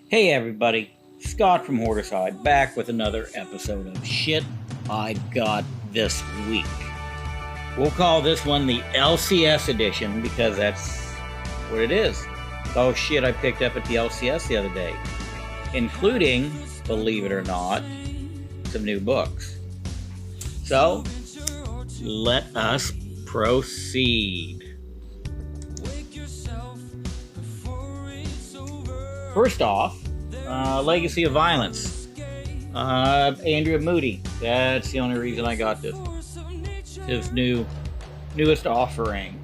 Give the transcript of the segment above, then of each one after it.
Hey everybody, Scott from Horderside back with another episode of Shit I Got This Week. We'll call this one the LCS edition because that's what it is. Oh shit I picked up at the LCS the other day, including, believe it or not, some new books. So, let us proceed. First off, Legacy of Violence. Andrea Moody. That's the only reason I got this. His newest offering.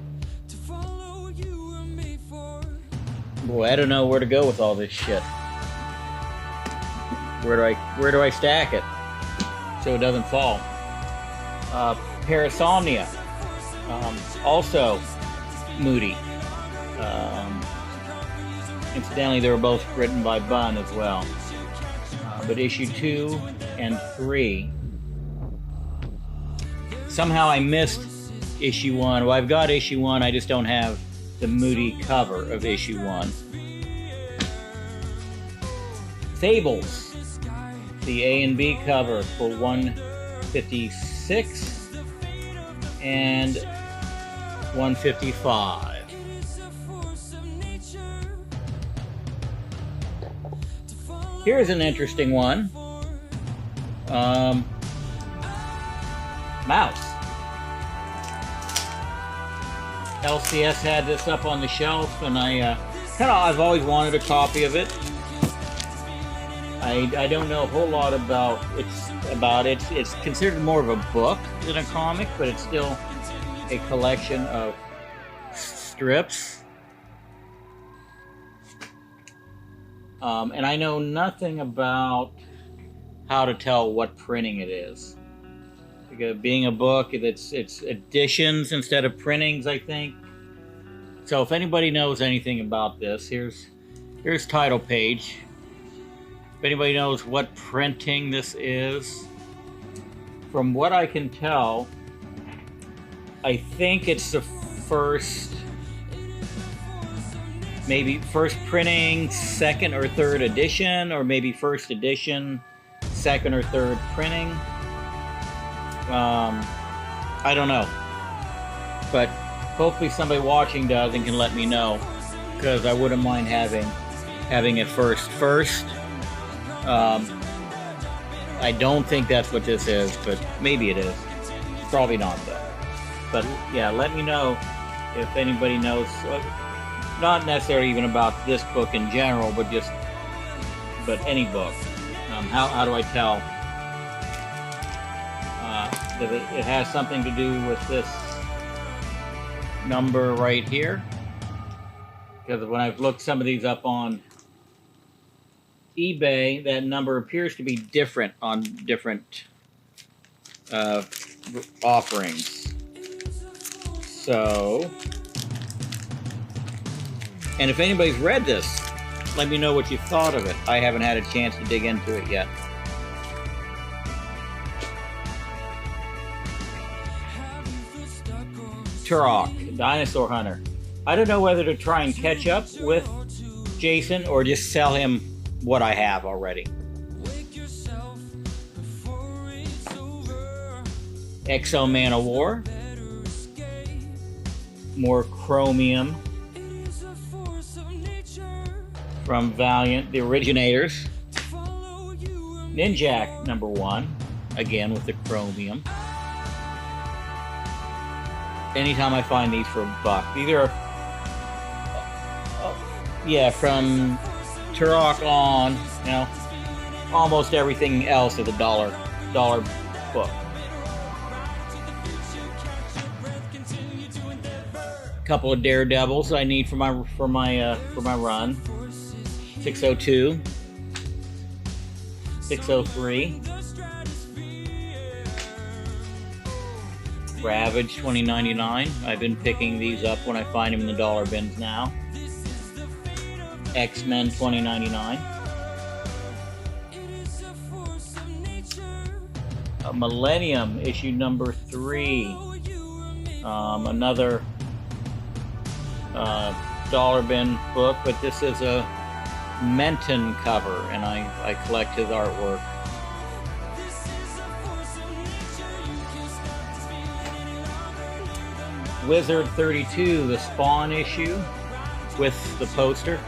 Boy, I don't know where to go with all this shit. Where do I stack it so it doesn't fall? Parasomnia. Also Moody. Incidentally, they were both written by Bunn as well. But issue 2 and 3, somehow I missed issue 1. Well, I've got issue 1, I just don't have the Moody cover of issue 1. Fables, the A and B cover for 156 and 155. Here's an interesting one. Mouse. LCS had this up on the shelf, and I've always wanted a copy of it. I don't know a whole lot about it. It's considered more of a book than a comic, but it's still a collection of strips. And I know nothing about how to tell what printing it is. Because being a book, it's editions instead of printings, I think. So if anybody knows anything about this, here's title page. If anybody knows what printing this is, from what I can tell, I think it's the first printing, second or third edition, or maybe first edition, second or third printing. I don't know, but hopefully somebody watching does and can let me know, because I wouldn't mind having it first. I don't think that's what this is, but maybe it is. Probably not though. But yeah, let me know if anybody knows. Not necessarily even about this book in general, but any book. How do I tell that it has something to do with this number right here? Because when I've looked some of these up on eBay, that number appears to be different on different offerings. So, and if anybody's read this, let me know what you thought of it. I haven't had a chance to dig into it yet. Turok, Dinosaur Hunter. I don't know whether to try and catch up with Jason or just sell him what I have already. Exo Man of War. More Chromium from Valiant, the originators. Ninjak #1, again with the Chromium. Anytime I find these for $1. These are, from Turok on, almost everything else is a dollar book. Couple of Daredevils I need for my run. 602, 603, Ravage 2099. I've been picking these up when I find them in the dollar bins now. X-Men 2099. Millennium issue number 3. Another dollar bin book, but this is a Menton cover, and I collect his artwork. Wizard 32, the Spawn issue with the poster.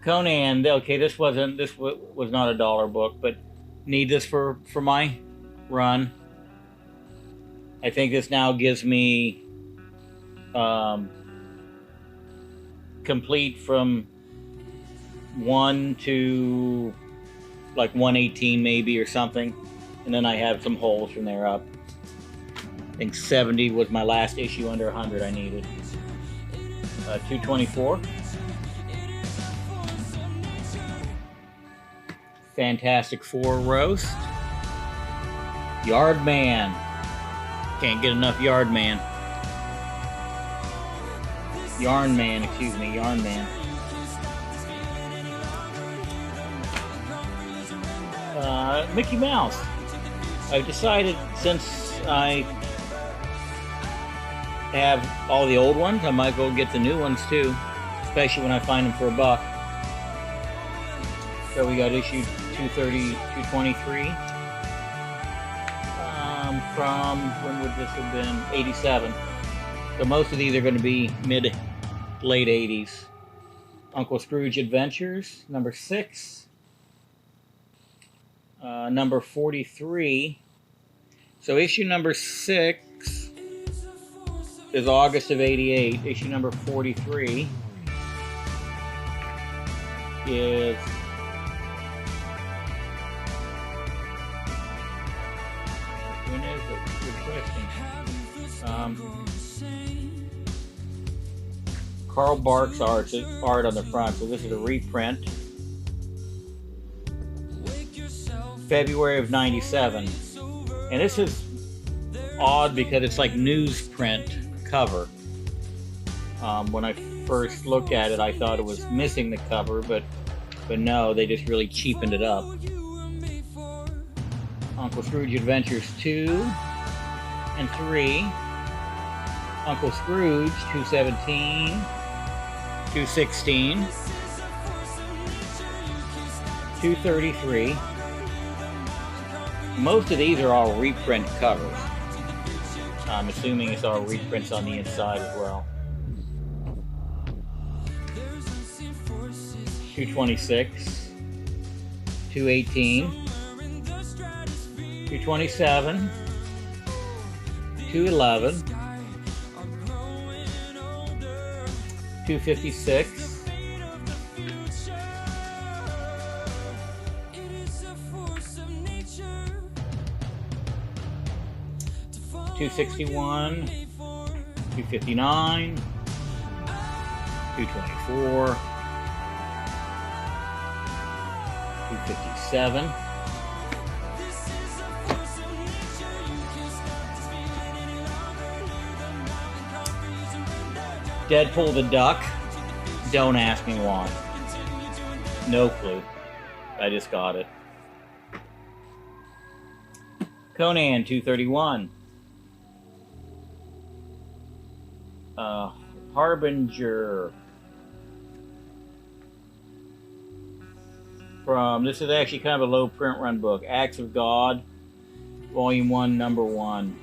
Conan, okay, this was not a dollar book, but need this for my run. I think this now gives me complete from 1 to like 118 maybe or something, and then I have some holes from there up. I think 70 was my last issue under 100 I needed. 224. Fantastic Four Roast. Yardman. Can't get enough Yardman. Yarnman, excuse me, Yarnman. Mickey Mouse. I've decided, since I have all the old ones, I might go get the new ones too, especially when I find them for $1. So we got issue 230, 223. From, when would this have been? 87. So most of these are going to be late 80s. Uncle Scrooge Adventures, number 6. Number 43. So issue number 6 is August of 88. Issue number 43 is when is it? Good question. Carl Barks art on the front. So this is a reprint. February of 97. And this is odd because it's like newsprint cover. When I first looked at it, I thought it was missing the cover, but no, they just really cheapened it up. Uncle Scrooge Adventures 2 and 3. Uncle Scrooge 217, 216, 233. Most of these are all reprint covers. I'm assuming it's all reprints on the inside as well. 226, 218, 227, 211, 256, 261, 259, 224, 257, Deadpool the Duck. Don't ask me why. No clue. I just got it. Conan 231. Harbinger. This is actually kind of a low print run book. Acts of God, Volume 1, Number 1.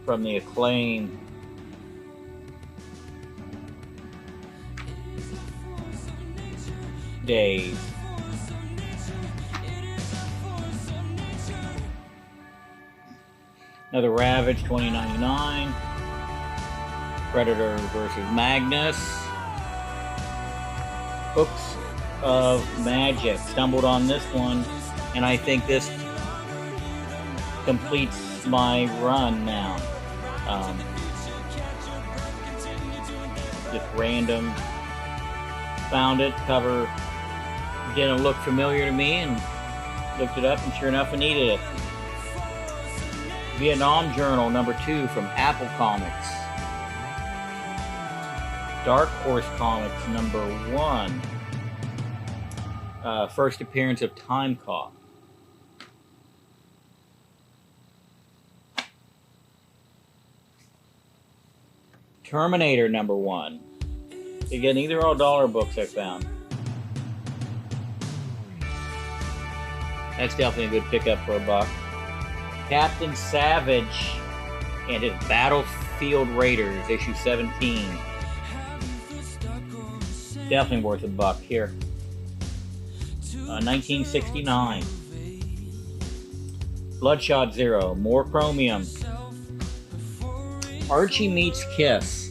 From the Acclaim. Days. Another Ravage 2099. Predator versus Magnus. Books of Magic. Stumbled on this one, and I think this completes my run now. Just random. Found it. Cover didn't look familiar to me, and looked it up, and sure enough, I needed it. Vietnam Journal number 2 from Apple Comics. Dark Horse Comics number 1. First appearance of Time Cop. Terminator #1. Again, these are all dollar books I found. That's definitely a good pickup for $1. Captain Savage and his Battlefield Raiders, issue 17. Definitely worth $1 here. 1969. Bloodshot Zero, more chromium. Archie Meets Kiss,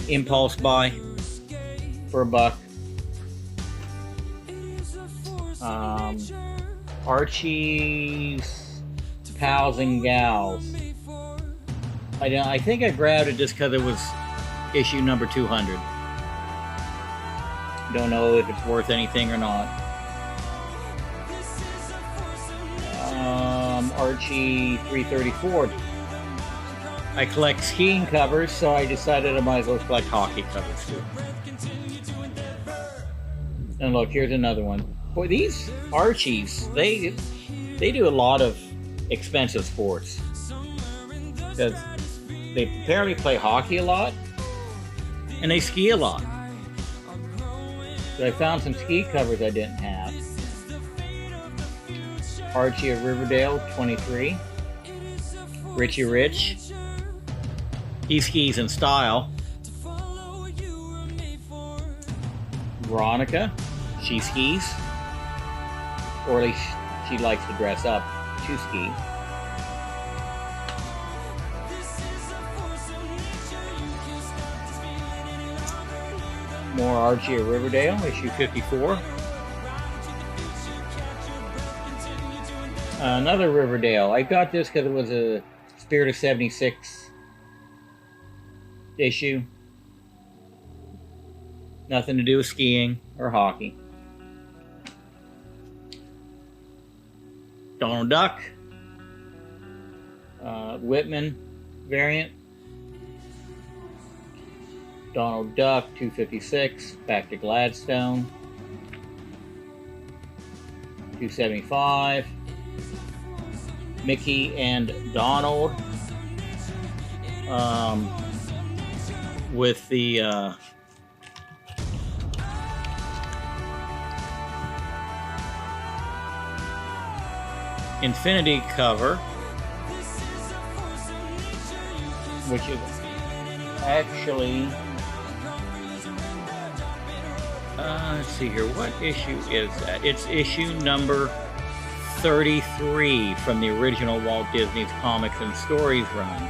impulse buy for $1. Archie's Pals and Gals. I think I grabbed it just because it was issue number 200. Don't know if it's worth anything or not. Archie 334. I collect skiing covers, so I decided I might as well collect hockey covers too. And look, here's another one. Boy, these Archies, they do a lot of expensive sports. Because they apparently play hockey a lot, and they ski a lot. So I found some ski covers I didn't have. Archie of Riverdale, 23. Richie Rich. He skis in style. Veronica, she skis. Or at least she likes to dress up to ski. More Archie of Riverdale, issue 54. Another Riverdale. I got this because it was a Spirit of 76 issue. Nothing to do with skiing or hockey. Donald Duck. Whitman variant. Donald Duck, 256. Back to Gladstone. 275. Mickey and Donald. With the Infinity cover, which is actually let's see here, what issue is that? It's issue number 33 from the original Walt Disney's Comics and Stories run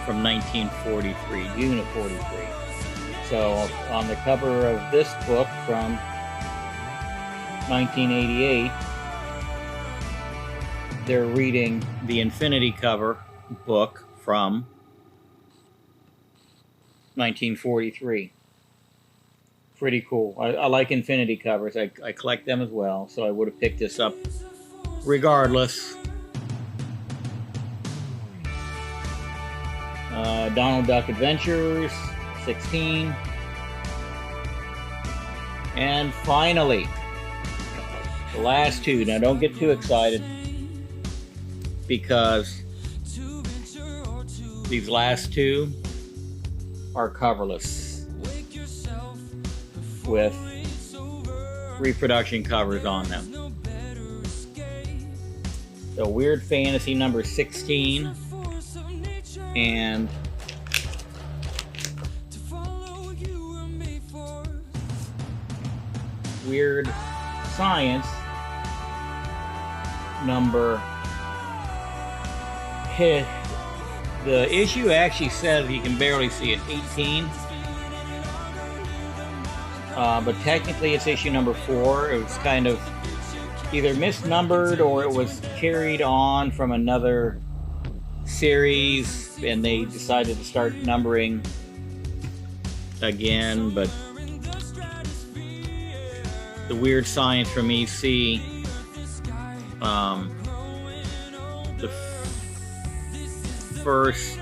from 1943, June of 43. So on the cover of this book from 1988, they're reading the Infinity cover book from 1943. Pretty cool. I like Infinity covers. I collect them as well, so I would have picked this up regardless. Donald Duck Adventures, 16. And finally, the last two. Now don't get too excited, because these last two are coverless with reproduction covers on them. So Weird Fantasy number 16 and Weird Science number. The issue actually says you can barely see it, 18. But technically it's issue number 4. It was kind of either misnumbered or it was carried on from another series and they decided to start numbering again. But the Weird Science from EC, the first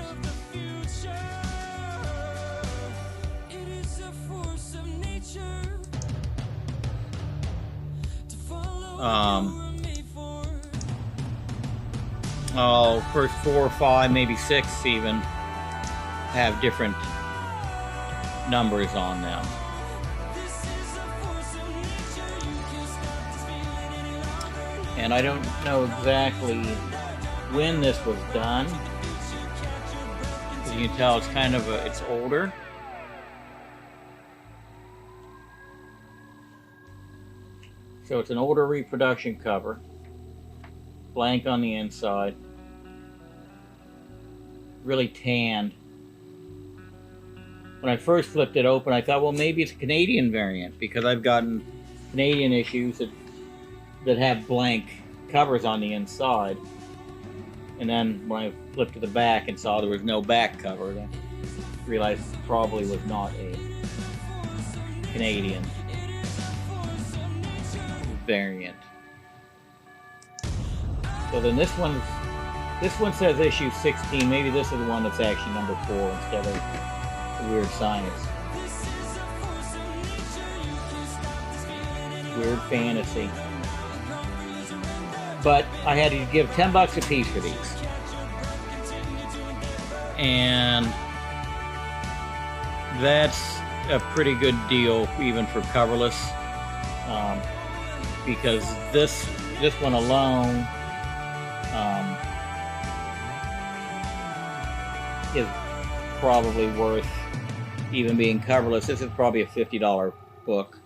first 4 or 5, maybe 6 even, have different numbers on them. And I don't know exactly when this was done. As you can tell, it's older. So it's an older reproduction cover, blank on the inside, really tanned. When I first flipped it open, I thought, well, maybe it's a Canadian variant, because I've gotten Canadian issues that have blank covers on the inside. And then when I flipped to the back and saw there was no back cover, I realized it probably was not a Canadian variant. So then this one says issue 16. Maybe this is the one that's actually number 4 instead of Weird Science. Weird Fantasy. But I had to give $10 a piece for these. And that's a pretty good deal even for coverless. Because this one alone is probably worth, even being coverless, this is probably a $50 book.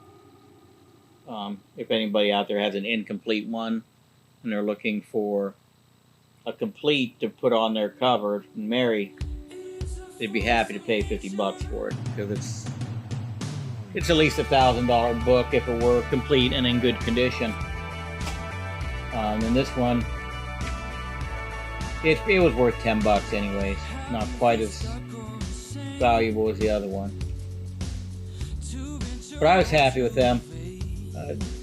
If anybody out there has an incomplete one and they're looking for a complete to put on their cover and marry, they'd be happy to pay $50 for it, because it's at least $1,000 book if it were complete and in good condition. And this one, it was worth $10 anyways. Not quite as valuable as the other one, but I was happy with them.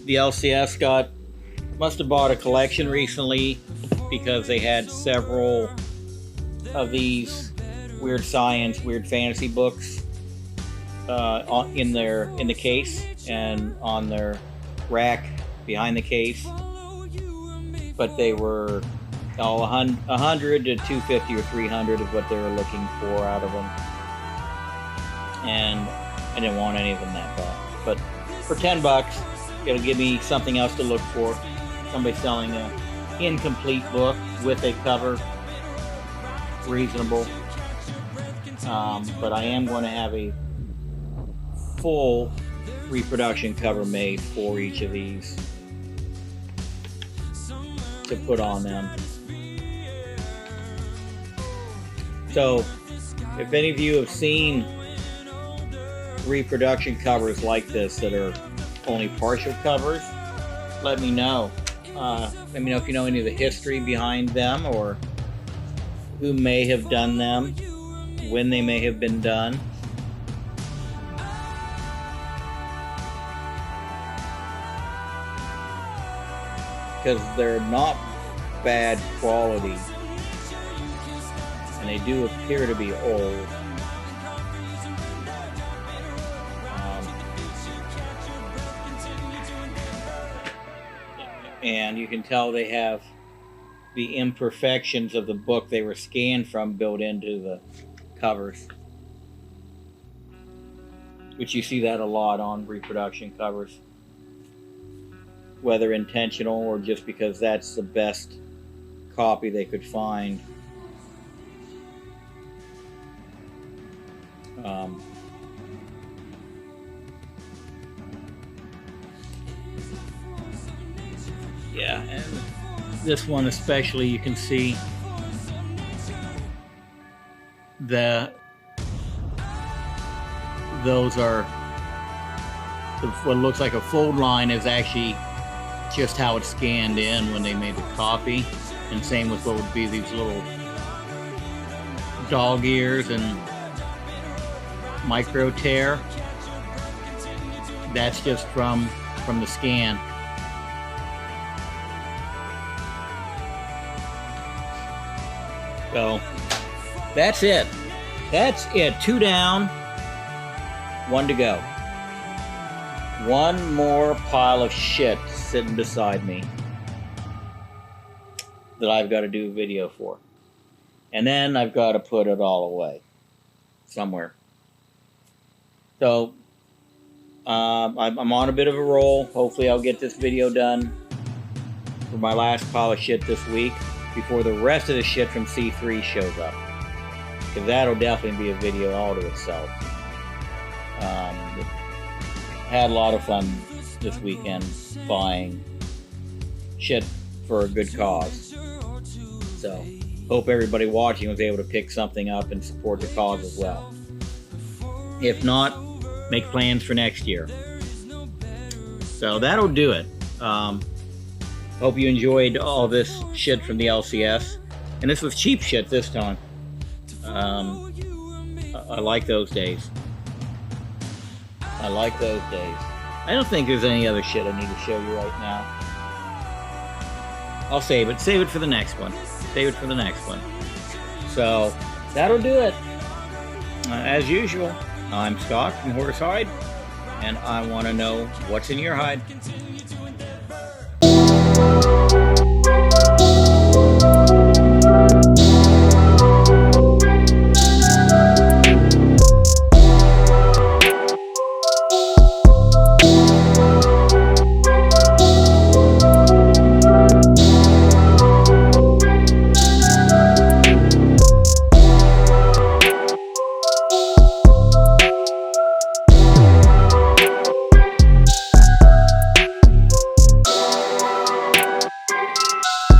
The LCS must have bought a collection recently, because they had several of these Weird Science, Weird Fantasy books in the case and on their rack behind the case. But they were all 100 to 250 or 300 is what they were looking for out of them, and I didn't want any of them that bad. But for $10, it'll give me something else to look for. Somebody selling an incomplete book with a cover, reasonable. But I am going to have a full reproduction cover made for each of these to put on them. So if any of you have seen reproduction covers like this that are only partial covers, let me know. Let me know if you know any of the history behind them, or who may have done them, when they may have been done. Because they're not bad quality, and they do appear to be old. And you can tell they have the imperfections of the book they were scanned from built into the covers, which you see that a lot on reproduction covers, whether intentional or just because that's the best copy they could find. Yeah, and this one especially, you can see that those are what looks like a fold line is actually just how it's scanned in when they made the copy, and same with what would be these little dog ears and micro tear. That's just from the scan. So that's it. That's it. 2 down, 1 to go. One more pile of shit sitting beside me that I've got to do a video for. And then I've got to put it all away. somewhere. So I'm on a bit of a roll. Hopefully I'll get this video done for my last pile of shit this week before the rest of the shit from C3 shows up. Because that'll definitely be a video all to itself. Had a lot of fun this weekend buying shit for a good cause. So, hope everybody watching was able to pick something up and support the cause as well. If not, make plans for next year. So that'll do it. Hope you enjoyed all this shit from the LCS. And this was cheap shit this time. I like those days. I like those days. I don't think there's any other shit I need to show you right now. I'll save it. Save it for the next one. Save it for the next one. So, that'll do it. As usual, I'm Scott from Horsehide, and I want to know what's in your hide.